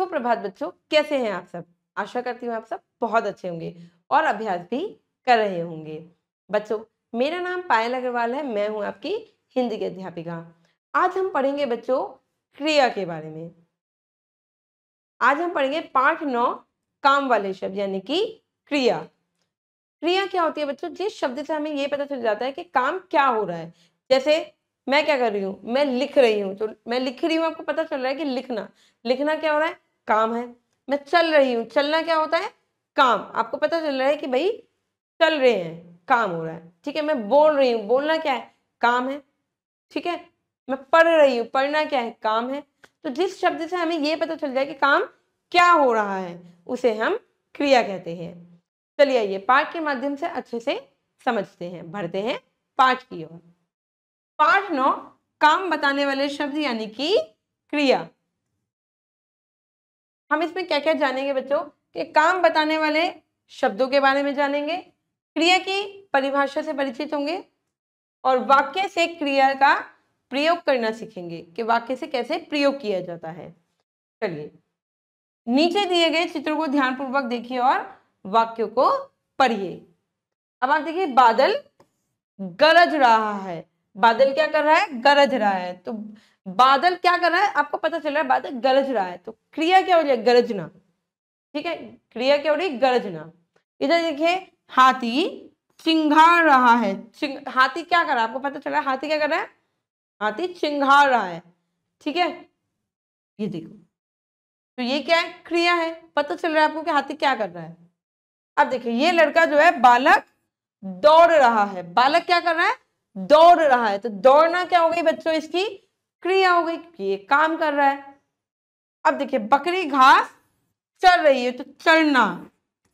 सुप्रभात बच्चों, कैसे हैं आप सब। आशा करती हूँ आप सब बहुत अच्छे होंगे और अभ्यास भी कर रहे होंगे। बच्चों, मेरा नाम पायल अग्रवाल है, मैं हूँ आपकी हिंदी की अध्यापिका। आज हम पढ़ेंगे बच्चों क्रिया के बारे में। आज हम पढ़ेंगे पाठ 9 काम वाले शब्द यानी कि क्रिया। क्रिया क्या होती है बच्चों? जिस शब्द से हमें ये पता चल जाता है कि काम क्या हो रहा है। जैसे मैं क्या कर रही हूँ, मैं लिख रही हूँ, तो मैं लिख रही हूँ, आपको पता चल रहा है कि लिखना लिखना क्या हो रहा है, काम है। मैं चल रही हूँ, चलना क्या होता है, काम। आपको पता चल रहा है कि भाई चल रहे हैं, काम हो रहा है। ठीक है, मैं बोल रही हूँ, बोलना क्या है, काम है। ठीक है, मैं पढ़ रही हूँ, पढ़ना क्या है, काम है। तो जिस शब्द से हमें ये पता चल जाए कि काम क्या हो रहा है, उसे हम क्रिया कहते हैं। चलिए आइए पाठ के माध्यम से अच्छे से समझते हैं, बढ़ते हैं पाठ की ओर। पाठ 9 काम बताने वाले शब्द यानी कि क्रिया। हम इसमें क्या क्या जानेंगे बच्चों? कि काम बताने वाले शब्दों के बारे में जानेंगे, क्रिया की परिभाषा से परिचित होंगे और वाक्य से क्रिया का प्रयोग करना सीखेंगे कि वाक्य से कैसे प्रयोग किया जाता है। चलिए, नीचे दिए गए चित्रों को ध्यानपूर्वक देखिए और वाक्यों को पढ़िए। अब आप देखिए, बादल गरज रहा है। बादल क्या कर रहा है, गरज रहा है। तो बादल क्या कर रहा है, आपको पता चल रहा है बादल गरज रहा है। तो क्रिया क्या हो रही है, गरजना। ठीक है, क्रिया क्या हो रही है, गरजना। इधर देखिए, हाथी चिंघाड़ रहा है। हाथी क्या कर रहा है, आपको पता चल रहा है हाथी क्या कर रहा है, हाथी चिंघाड़ रहा है। ठीक है, ये देखो, तो ये क्या है, क्रिया है। पता चल रहा है आपको कि हाथी क्या कर रहा है। अब देखिए, ये लड़का जो है, बालक दौड़ रहा है। बालक क्या कर रहा है, दौड़ रहा है। तो दौड़ना क्या हो गई बच्चों, इसकी क्रिया हो गई क्योंकि ये काम कर रहा है। अब देखिए, बकरी घास चल रही है। तो चढ़ना,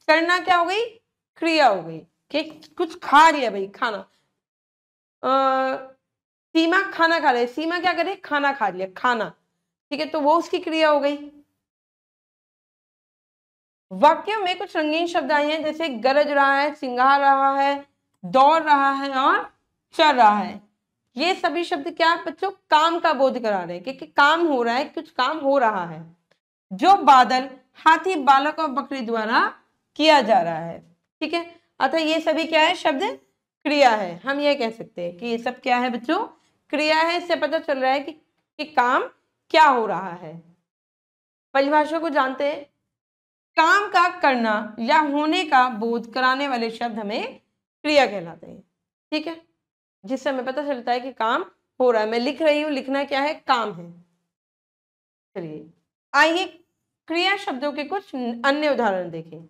चढ़ना क्या हो गई, क्रिया हो गई कि कुछ खा रही है भाई, खाना। सीमा खाना खा रही है। सीमा क्या करे, खाना खा लिया, खाना। ठीक है, तो वो उसकी क्रिया हो गई। वाक्यों में कुछ रंगीन शब्द आए हैं, जैसे गरज रहा है, चिंघा रहा है, दौड़ रहा है और चल रहा है। ये सभी शब्द क्या बच्चों, काम का बोध करा रहे हैं कि काम हो रहा है, कुछ काम हो रहा है जो बादल, हाथी, बालक और बकरी द्वारा किया जा रहा है। ठीक है, अतः ये सभी क्या है, शब्द क्रिया है। हम ये कह सकते हैं कि ये सब क्या है बच्चों, क्रिया है। इससे पता चल रहा है कि काम क्या हो रहा है। परिभाषा को जानते हैं। काम का करना या होने का बोध कराने वाले शब्द हमें क्रिया कहलाते हैं। ठीक है, जिससे हमें पता चलता है कि काम हो रहा है। मैं लिख रही हूं, लिखना क्या है, काम है। चलिए आइए क्रिया शब्दों के कुछ अन्य उदाहरण देखें।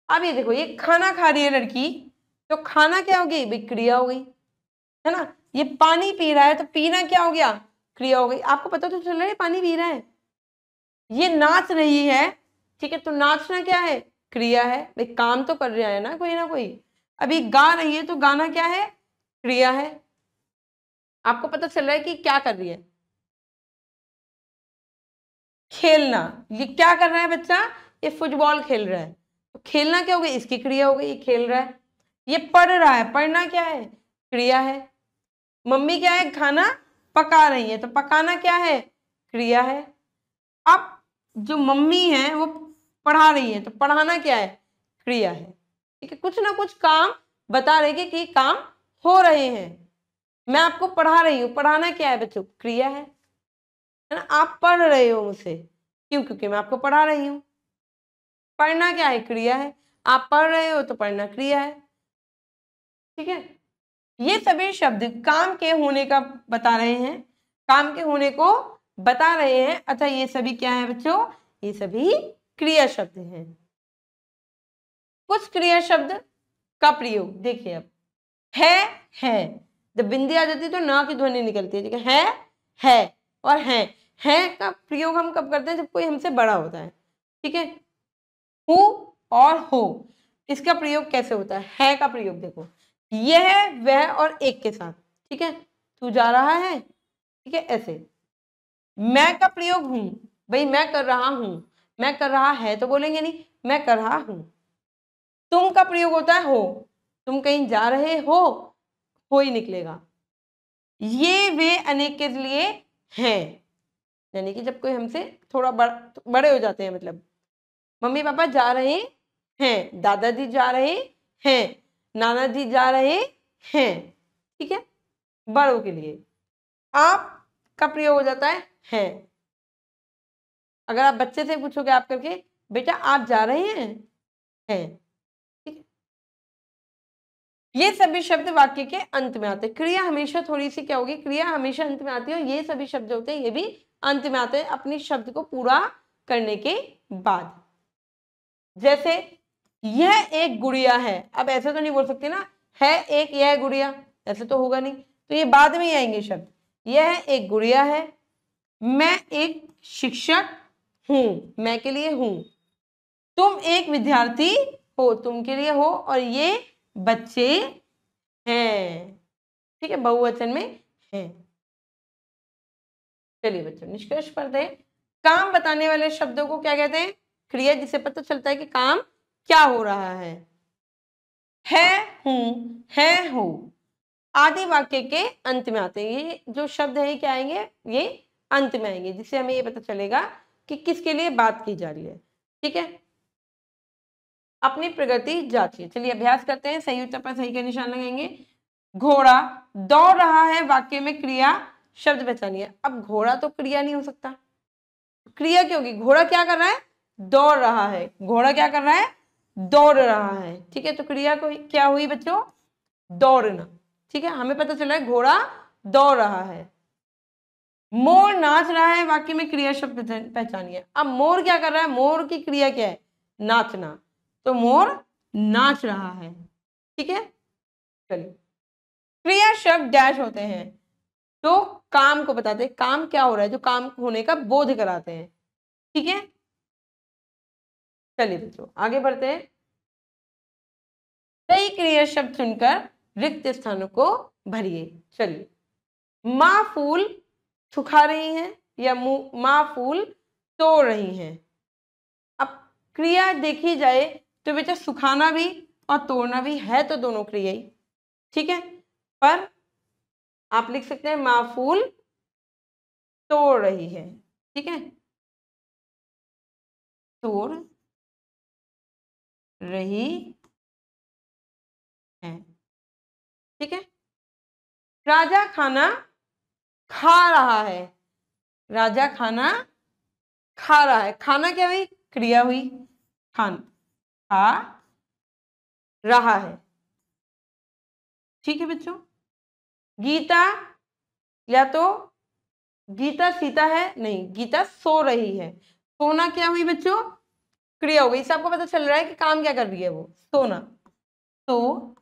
अब ये देखो, ये खाना खा रही है लड़की, तो खाना क्या हो गई भाई, क्रिया हो गई, है ना। ये पानी पी रहा है, तो पीना क्या हो गया, क्रिया हो गई। आपको पता तो चल रहा है पानी पी रहा है। ये नाच रही है, ठीक है, तो नाचना क्या है, क्रिया है भाई, काम तो कर रहा है ना कोई। अभी गा रही है, तो गाना क्या है, क्रिया है। आपको पता चल रहा है कि क्या कर रही है, खेलना। ये क्या कर रहा है बच्चा, ये फुटबॉल खेल रहा है। तो खेलना क्या हो गई, इसकी क्रिया हो गई, ये खेल रहा है। ये पढ़ रहा है, पढ़ना क्या है, क्रिया है। मम्मी क्या है, खाना पका रही है, तो पकाना क्या है, क्रिया है। अब जो मम्मी है वो पढ़ा रही है, तो पढ़ाना क्या है, क्रिया है। ठीक है, कुछ ना कुछ काम बता रहे कि काम हो रहे हैं। मैं आपको पढ़ा रही हूँ, पढ़ाना क्या है बच्चों, क्रिया है ना। आप पढ़ रहे हो मुझसे, क्यों, क्योंकि मैं आपको पढ़ा रही हूँ। पढ़ना क्या है, क्रिया है। आप पढ़ रहे हो तो पढ़ना क्रिया है। ठीक है, ये सभी शब्द काम के होने का बता रहे हैं, काम के होने को बता रहे हैं। अच्छा, ये सभी क्या है बच्चों, ये सभी क्रिया शब्द हैं। कुछ क्रिया शब्द का प्रयोग देखिए। अब है, जब बिंदी आ जाती है तो ना की ध्वनि निकलती है। ठीक है और है का प्रयोग हम कब करते हैं, जब कोई हमसे बड़ा होता है। ठीक है, हूं और हो, इसका प्रयोग कैसे होता है का प्रयोग देखो, यह वह और एक के साथ। ठीक है, तू जा रहा है, ठीक है, ऐसे। मैं का प्रयोग हूं, भाई मैं कर रहा हूं, मैं कर रहा है तो बोलेंगे नहीं, मैं कर रहा हूं। तुम का प्रयोग होता है हो, तुम कहीं जा रहे हो ही निकलेगा। ये वे अनेक के लिए हैं, यानी कि जब कोई हमसे थोड़ा बड़े हो जाते हैं, मतलब मम्मी पापा जा रहे हैं, दादाजी जा रहे हैं, नाना जी जा रहे हैं, ठीक है, बड़ों के लिए। आप का प्रयोग हो जाता है। अगर आप बच्चे से पूछोगे आप करके, बेटा आप जा रहे हैं, ठीक है। ये सभी शब्द वाक्य के अंत में आते हैं। क्रिया हमेशा थोड़ी सी क्या होगी, क्रिया हमेशा अंत में आती है, और ये सभी शब्द होते हैं ये भी अंत में आते हैं अपनी शब्द को पूरा करने के बाद। जैसे यह एक गुड़िया है, अब ऐसे तो नहीं बोल सकते ना, है एक यह गुड़िया, ऐसे तो होगा नहीं, तो ये बाद में ही आएंगे शब्द। यह एक गुड़िया है, मैं एक शिक्षक हूं, मैं के लिए हूं, तुम एक विद्यार्थी हो, तुम के लिए हो, और ये बच्चे हैं, ठीक है, बहुवचन में हैं। चलिए बच्चों निष्कर्ष पर दें, काम बताने वाले शब्दों को क्या कहते हैं, क्रिया, जिसे पता चलता है कि काम क्या हो रहा है हूं, है हो, आदि वाक्य के अंत में आते हैं। ये जो शब्द है ये क्या आएंगे, ये अंत में आएंगे, जिससे हमें ये पता चलेगा कि किसके लिए बात की जा रही है, ठीक है। अपनी प्रगति जांचिए। चलिए अभ्यास करते हैं, सही उत्तर पर सही का निशान लगाएंगे। घोड़ा दौड़ रहा है, वाक्य में क्रिया शब्द पहचानिए। अब घोड़ा तो क्रिया नहीं हो सकता, क्रिया क्या होगी, घोड़ा क्या कर रहा है, दौड़ रहा है, घोड़ा क्या कर रहा है, दौड़ रहा है, ठीक है, तो क्रिया को क्या हुई बच्चों, दौड़ना, ठीक है, हमें पता चला है घोड़ा दौड़ रहा है। मोर नाच रहा है, वाक्य में क्रिया शब्द पहचानिए। अब मोर क्या कर रहा है, मोर की क्रिया क्या है, नाचना, तो मोर नाच रहा है, ठीक है। चलिए क्रिया शब्द डैश होते हैं, तो काम को बताते हैं, काम क्या हो रहा है, जो काम होने का बोध कराते हैं, ठीक है। चलिए बच्चों आगे बढ़ते हैं। सही क्रिया शब्द चुनकर रिक्त स्थानों को भरिए। चलिए, माँ फूल सुखा रही हैं, या माँ फूल तोड़ रही हैं। अब क्रिया देखी जाए तो बेटा सुखाना भी और तोड़ना भी है, तो दोनों क्रिया ही, ठीक है, पर आप लिख सकते हैं माँ फूल तोड़ रही है, ठीक है, तोड़ रही है, ठीक है। राजा खाना खा रहा है, राजा खाना खा रहा है, खाना क्या हुई, क्रिया हुई, खाना खा रहा है, ठीक है बच्चों। गीता, या तो गीता सीता है, नहीं, गीता सो रही है, सोना क्या हुई बच्चों, क्रिया हो गई। इससे आपको पता चल रहा है कि काम क्या कर रही है वो, सोना, सो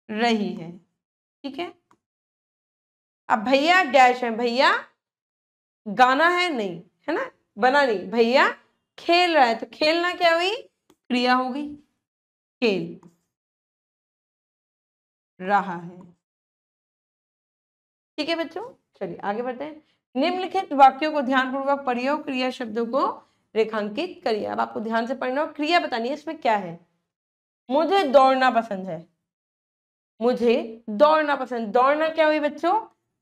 रही है, ठीक है। अब भैया डैश है, भैया गाना है, नहीं है ना, बना नहीं, भैया खेल रहा है, तो खेलना क्या हुई, क्रिया हो गई, खेल रहा है, ठीक है बच्चों। चलिए आगे बढ़ते हैं। निम्नलिखित वाक्यों को ध्यानपूर्वक पढ़िए और क्रिया शब्दों को रेखांकित करिए। अब आपको ध्यान से पढ़ना और क्रिया बतानी है इसमें क्या है। मुझे दौड़ना पसंद है, मुझे दौड़ना पसंद, दौड़ना क्या हुई बच्चों,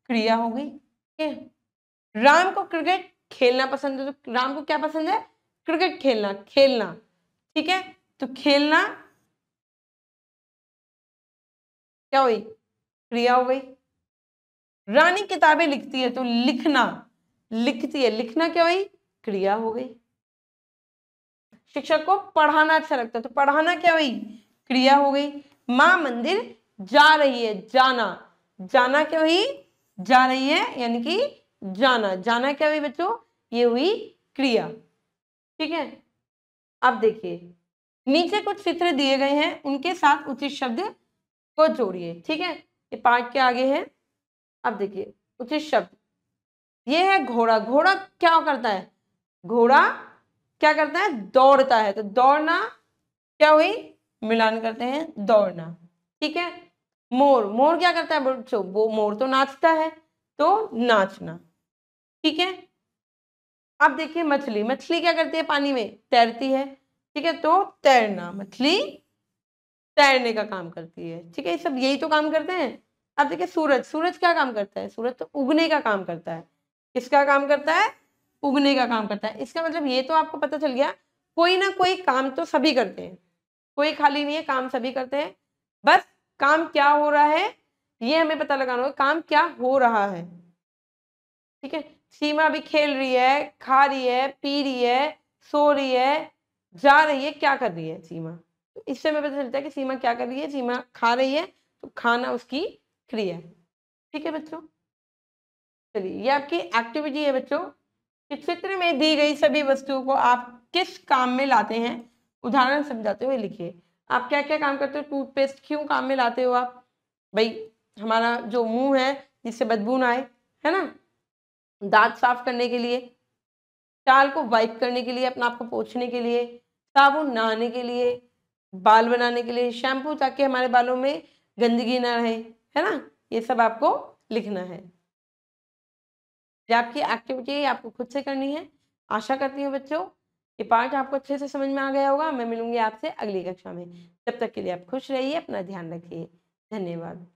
क्रिया हो गई, ठीक है। राम को क्रिकेट खेलना पसंद है, तो राम को क्या पसंद है, क्रिकेट खेलना, खेलना, ठीक है, तो खेलना क्या हुई, क्रिया हो गई। रानी किताबें लिखती है, तो लिखना, लिखती है, लिखना क्या हुई, क्रिया हो गई। शिक्षक को पढ़ाना अच्छा लगता है, तो पढ़ाना क्या हुई, क्रिया हो गई। माँ मंदिर जा रही है, जाना, जाना क्या हुई, जा रही है, यानी कि जाना, जाना क्या हुई बच्चों, ये हुई क्रिया, ठीक है। अब देखिए नीचे कुछ चित्र दिए गए हैं, उनके साथ उचित शब्द को जोड़िए, ठीक है, ये पाठ के आगे है। अब देखिए उचित शब्द, ये है घोड़ा, घोड़ा क्या करता है, घोड़ा क्या करता है, दौड़ता है, तो दौड़ना क्या हुई, मिलान करते हैं, दौड़ना, ठीक है। मोर, मोर क्या करता है बच्चों, वो मोर तो नाचता है, तो नाचना, ठीक है। अब देखिए मछली, मछली क्या करती है, पानी में तैरती है, ठीक है, तो तैरना, मछली तैरने का काम करती है, ठीक है, सब यही तो काम करते हैं। अब देखिए सूरज, सूरज क्या काम करता है, सूरज तो उगने का काम करता है, किसका काम करता है, उगने का काम करता है। इसका मतलब ये तो आपको पता चल गया, कोई ना कोई काम तो सभी करते हैं, कोई खाली नहीं है, काम सभी करते हैं। बस काम क्या हो रहा है ये हमें पता लगाना होगा, काम क्या हो रहा है। ठीक है, सीमा अभी खेल रही है, खा रही है, पी रही है, सो रही है, जा रही है, क्या कर रही है सीमा। तो इससे हमें पता चलता है कि सीमा क्या कर रही है। सीमा खा रही है तो खाना उसकी क्रिया है। ठीक है बच्चों, चलिए ये आपकी एक्टिविटी है बच्चों कि चित्र में दी गई सभी वस्तुओं को आप किस काम में लाते हैं, उदाहरण समझाते हुए लिखिए। आप क्या क्या काम करते हो। टूथपेस्ट क्यों काम में लाते हो आप? भाई हमारा जो मुंह है जिससे बदबू ना आए, है ना। दांत साफ करने के लिए, टाल को वाइप करने के लिए, अपने आप को पोंछने के लिए, साबुन नहाने के लिए, बाल बनाने के लिए, शैम्पू ताकि हमारे बालों में गंदगी ना रहे, है ना। ये सब आपको लिखना है। ये आपकी एक्टिविटी है, आपको खुद से करनी है। आशा करती हूँ बच्चों ये पाठ आपको अच्छे से समझ में आ गया होगा। मैं मिलूंगी आपसे अगली कक्षा में। तब तक के लिए आप खुश रहिए, अपना ध्यान रखिए। धन्यवाद।